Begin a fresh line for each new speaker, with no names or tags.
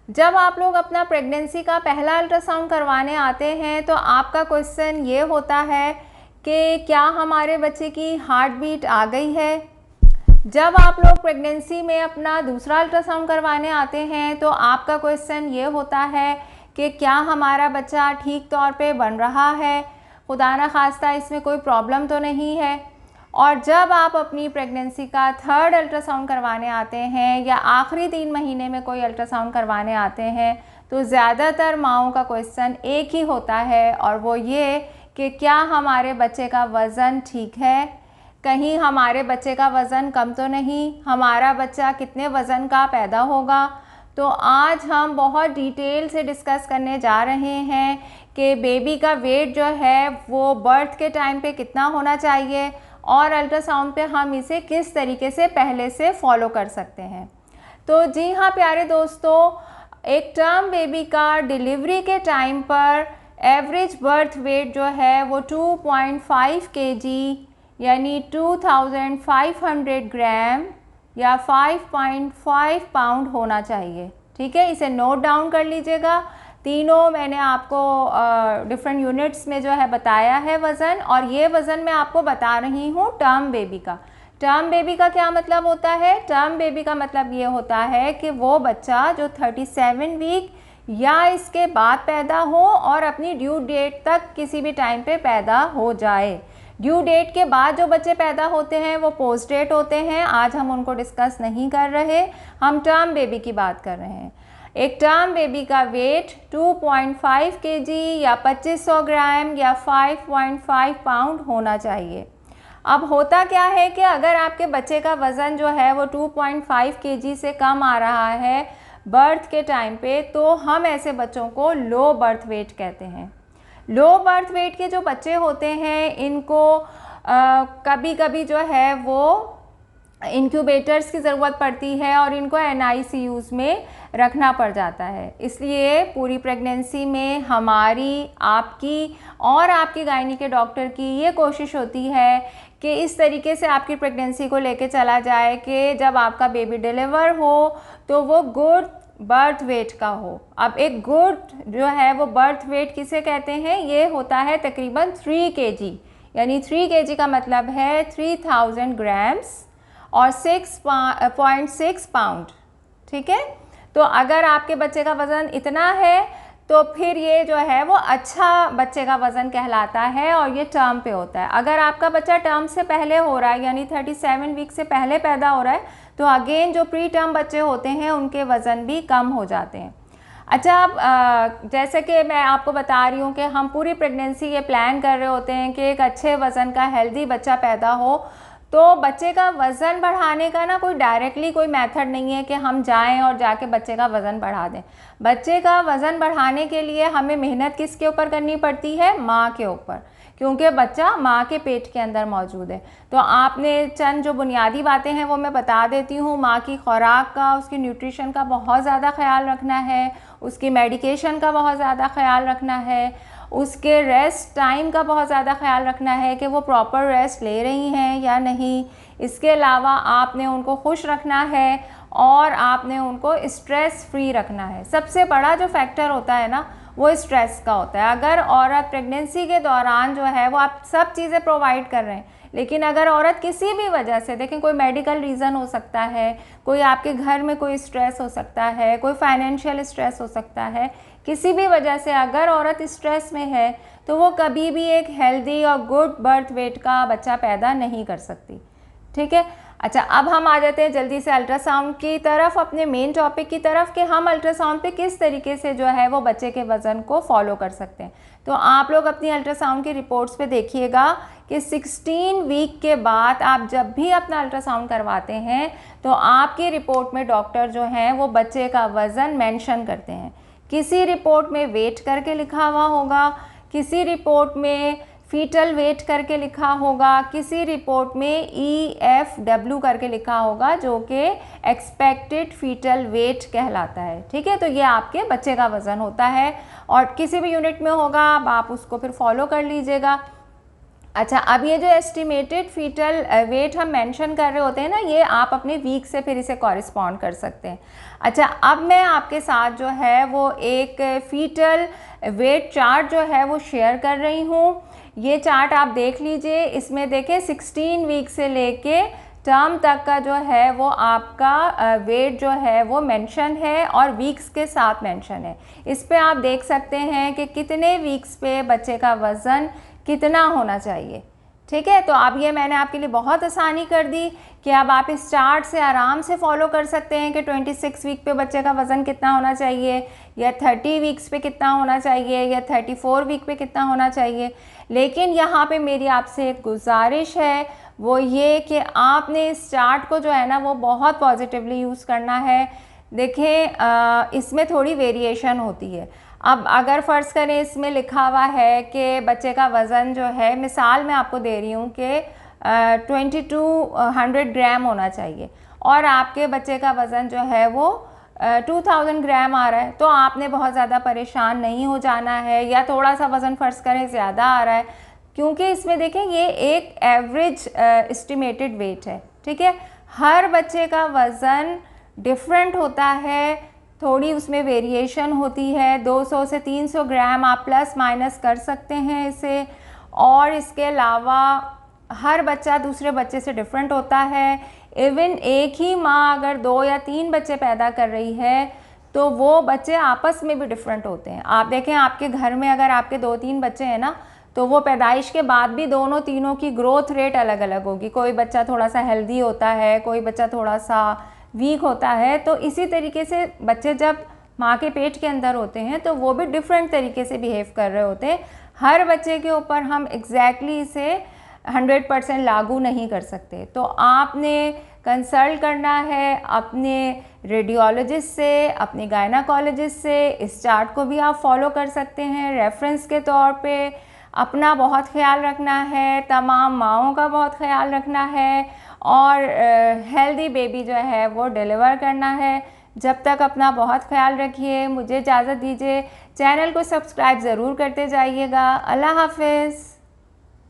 जब आप लोग अपना प्रेगनेंसी का पहला अल्ट्रासाउंड करवाने आते हैं तो आपका क्वेश्चन ये होता है कि क्या हमारे बच्चे की हार्ट बीट आ गई है। जब आप लोग प्रेगनेंसी में अपना दूसरा अल्ट्रासाउंड करवाने आते हैं तो आपका क्वेश्चन ये होता है कि क्या हमारा बच्चा ठीक तौर पे बन रहा है, खुदा न खास्ता इसमें कोई प्रॉब्लम तो नहीं है। और जब आप अपनी प्रेगनेंसी का थर्ड अल्ट्रासाउंड करवाने आते हैं या आखिरी 3 महीने में कोई अल्ट्रासाउंड करवाने आते हैं तो ज़्यादातर माँओं का क्वेश्चन एक ही होता है, और वो ये कि क्या हमारे बच्चे का वज़न ठीक है, कहीं हमारे बच्चे का वज़न कम तो नहीं, हमारा बच्चा कितने वज़न का पैदा होगा। तो आज हम बहुत डिटेल से डिस्कस करने जा रहे हैं कि बेबी का वेट जो है वो बर्थ के टाइम पे कितना होना चाहिए और अल्ट्रासाउंड पे हम इसे किस तरीके से पहले से फॉलो कर सकते हैं। तो जी हाँ प्यारे दोस्तों, एक टर्म बेबी का डिलीवरी के टाइम पर एवरेज बर्थ वेट जो है वो 2.5 केजी यानी 2500 ग्राम या 5.5 पाउंड होना चाहिए। ठीक है, इसे नोट डाउन कर लीजिएगा। तीनों मैंने आपको डिफरेंट यूनिट्स में जो है बताया है वज़न, और ये वज़न मैं आपको बता रही हूँ टर्म बेबी का। टर्म बेबी का क्या मतलब होता है? टर्म बेबी का मतलब ये होता है कि वो बच्चा जो 37 वीक या इसके बाद पैदा हो और अपनी ड्यू डेट तक किसी भी टाइम पे पैदा हो जाए। ड्यू डेट के बाद जो बच्चे पैदा होते हैं वो पोस्ट डेट होते हैं, आज हम उनको डिस्कस नहीं कर रहे, हम टर्म बेबी की बात कर रहे हैं। एक टर्म बेबी का वेट 2.5 केजी या 2500 ग्राम या 5.5 पाउंड होना चाहिए। अब होता क्या है कि अगर आपके बच्चे का वज़न जो है वो 2.5 केजी से कम आ रहा है बर्थ के टाइम पे, तो हम ऐसे बच्चों को लो बर्थ वेट कहते हैं। लो बर्थ वेट के जो बच्चे होते हैं इनको कभी कभी जो है वो इंक्यूबेटर्स की ज़रूरत पड़ती है और इनको NICUs में रखना पड़ जाता है। इसलिए पूरी प्रेगनेंसी में हमारी, आपकी और आपके गायनी के डॉक्टर की ये कोशिश होती है कि इस तरीके से आपकी प्रेगनेंसी को लेके चला जाए कि जब आपका बेबी डिलीवर हो तो वो गुड बर्थ वेट का हो। अब एक गुड जो है वो बर्थ वेट किसे कहते हैं? ये होता है तकरीबन 3 केजी, यानी 3 केजी का मतलब है 3000 ग्राम्स और 6.6 पाउंड। ठीक है, तो अगर आपके बच्चे का वज़न इतना है तो फिर ये जो है वो अच्छा बच्चे का वज़न कहलाता है और ये टर्म पे होता है। अगर आपका बच्चा टर्म से पहले हो रहा है यानी 37 वीक से पहले पैदा हो रहा है तो अगेन जो प्री टर्म बच्चे होते हैं उनके वज़न भी कम हो जाते हैं। अच्छा, अब जैसे कि मैं आपको बता रही हूँ कि हम पूरी प्रेगनेंसी ये प्लान कर रहे होते हैं कि एक अच्छे वज़न का हेल्दी बच्चा पैदा हो, तो बच्चे का वज़न बढ़ाने का ना कोई डायरेक्टली कोई मेथड नहीं है कि हम जाएं और जाके बच्चे का वज़न बढ़ा दें। बच्चे का वज़न बढ़ाने के लिए हमें मेहनत किसके ऊपर करनी पड़ती है? माँ के ऊपर, क्योंकि बच्चा माँ के पेट के अंदर मौजूद है। तो आपने चंद जो बुनियादी बातें हैं वो मैं बता देती हूँ। माँ की खुराक का, उसकी न्यूट्रिशन का बहुत ज़्यादा ख्याल रखना है, उसकी मेडिकेशन का बहुत ज़्यादा ख्याल रखना है, उसके रेस्ट टाइम का बहुत ज़्यादा ख्याल रखना है कि वो प्रॉपर रेस्ट ले रही हैं या नहीं। इसके अलावा आपने उनको खुश रखना है और आपने उनको स्ट्रेस फ्री रखना है। सबसे बड़ा जो फैक्टर होता है ना वो स्ट्रेस का होता है। अगर औरत प्रेगनेंसी के दौरान जो है वो आप सब चीज़ें प्रोवाइड कर रहे हैं, लेकिन अगर औरत किसी भी वजह से, देखें कोई मेडिकल रीज़न हो सकता है, कोई आपके घर में कोई स्ट्रेस हो सकता है, कोई फाइनेंशियल स्ट्रेस हो सकता है, किसी भी वजह से अगर औरत स्ट्रेस में है तो वो कभी भी एक हेल्दी और गुड बर्थ वेट का बच्चा पैदा नहीं कर सकती। ठीक है, अच्छा अब हम आ जाते हैं जल्दी से अल्ट्रासाउंड की तरफ, अपने मेन टॉपिक की तरफ कि हम अल्ट्रासाउंड पे किस तरीके से जो है वो बच्चे के वज़न को फॉलो कर सकते हैं। तो आप लोग अपनी अल्ट्रासाउंड की रिपोर्ट्स पे देखिएगा कि 16 वीक के बाद आप जब भी अपना अल्ट्रासाउंड करवाते हैं तो आपकी रिपोर्ट में डॉक्टर जो हैं वो बच्चे का वज़न मेंशन करते हैं। किसी रिपोर्ट में वेट करके लिखा हुआ होगा, किसी रिपोर्ट में फीटल वेट करके लिखा होगा, किसी रिपोर्ट में EFW करके लिखा होगा जो कि एक्सपेक्टेड फीटल वेट कहलाता है। ठीक है, तो ये आपके बच्चे का वज़न होता है और किसी भी यूनिट में होगा, आप उसको फिर फॉलो कर लीजिएगा। अच्छा, अब ये जो एस्टिमेटेड फीटल वेट हम मेंशन कर रहे होते हैं ना, ये आप अपने वीक से फिर इसे कॉरिस्पॉन्ड कर सकते हैं। अच्छा, अब मैं आपके साथ जो है वो एक फीटल वेट चार्ट जो है वो शेयर कर रही हूँ। ये चार्ट आप देख लीजिए, इसमें देखें 16 वीक से लेके टर्म तक का जो है वो आपका वेट जो है वो मेंशन है और वीक्स के साथ मेंशन है। इस पे आप देख सकते हैं कि कितने वीक्स पे बच्चे का वज़न कितना होना चाहिए। ठीक है, तो अब ये मैंने आपके लिए बहुत आसानी कर दी कि अब आप इस चार्ट से आराम से फॉलो कर सकते हैं कि 26 वीक पे बच्चे का वज़न कितना होना चाहिए, या 30 वीक्स पे कितना होना चाहिए, या 34 वीक पे कितना होना चाहिए। लेकिन यहाँ पे मेरी आपसे एक गुजारिश है, वो ये कि आपने इस चार्ट को जो है ना वो बहुत पॉजिटिवली यूज़ करना है। देखें, इसमें थोड़ी वेरिएशन होती है। अब अगर फ़र्ज़ करें इसमें लिखा हुआ है कि बच्चे का वज़न जो है, मिसाल मैं आपको दे रही हूँ कि 2200 ग्राम होना चाहिए और आपके बच्चे का वज़न जो है वो 2000 ग्राम आ रहा है, तो आपने बहुत ज़्यादा परेशान नहीं हो जाना है। या थोड़ा सा वज़न फ़र्ज़ करें ज़्यादा आ रहा है, क्योंकि इसमें देखें ये एक एवरेज एस्टिमेटेड वेट है। ठीक है, हर बच्चे का वज़न डिफरेंट होता है, थोड़ी उसमें वेरिएशन होती है। 200 से 300 ग्राम आप प्लस माइनस कर सकते हैं इसे। और इसके अलावा हर बच्चा दूसरे बच्चे से डिफरेंट होता है। इवन एक ही माँ अगर 2 या 3 बच्चे पैदा कर रही है तो वो बच्चे आपस में भी डिफरेंट होते हैं। आप देखें, आपके घर में अगर आपके 2-3 बच्चे हैं ना, तो वो पैदाइश के बाद भी दोनों तीनों की ग्रोथ रेट अलग अलग होगी। कोई बच्चा थोड़ा सा हेल्दी होता है, कोई बच्चा थोड़ा सा वीक होता है। तो इसी तरीके से बच्चे जब माँ के पेट के अंदर होते हैं तो वो भी डिफरेंट तरीके से बिहेव कर रहे होते हैं। हर बच्चे के ऊपर हम एग्जैक्टली इसे 100% लागू नहीं कर सकते। तो आपने कंसल्ट करना है अपने रेडियोलॉजिस्ट से, अपने गायनाकोलॉजिस्ट से। इस चार्ट को भी आप फॉलो कर सकते हैं रेफरेंस के तौर पे। अपना बहुत ख्याल रखना है, तमाम माँओं का बहुत ख्याल रखना है और हेल्दी बेबी जो है वो डिलीवर करना है। जब तक अपना बहुत ख्याल रखिए, मुझे इजाज़त दीजिए। चैनल को सब्सक्राइब ज़रूर करते जाइएगा। अल्लाह हाफ़िज़।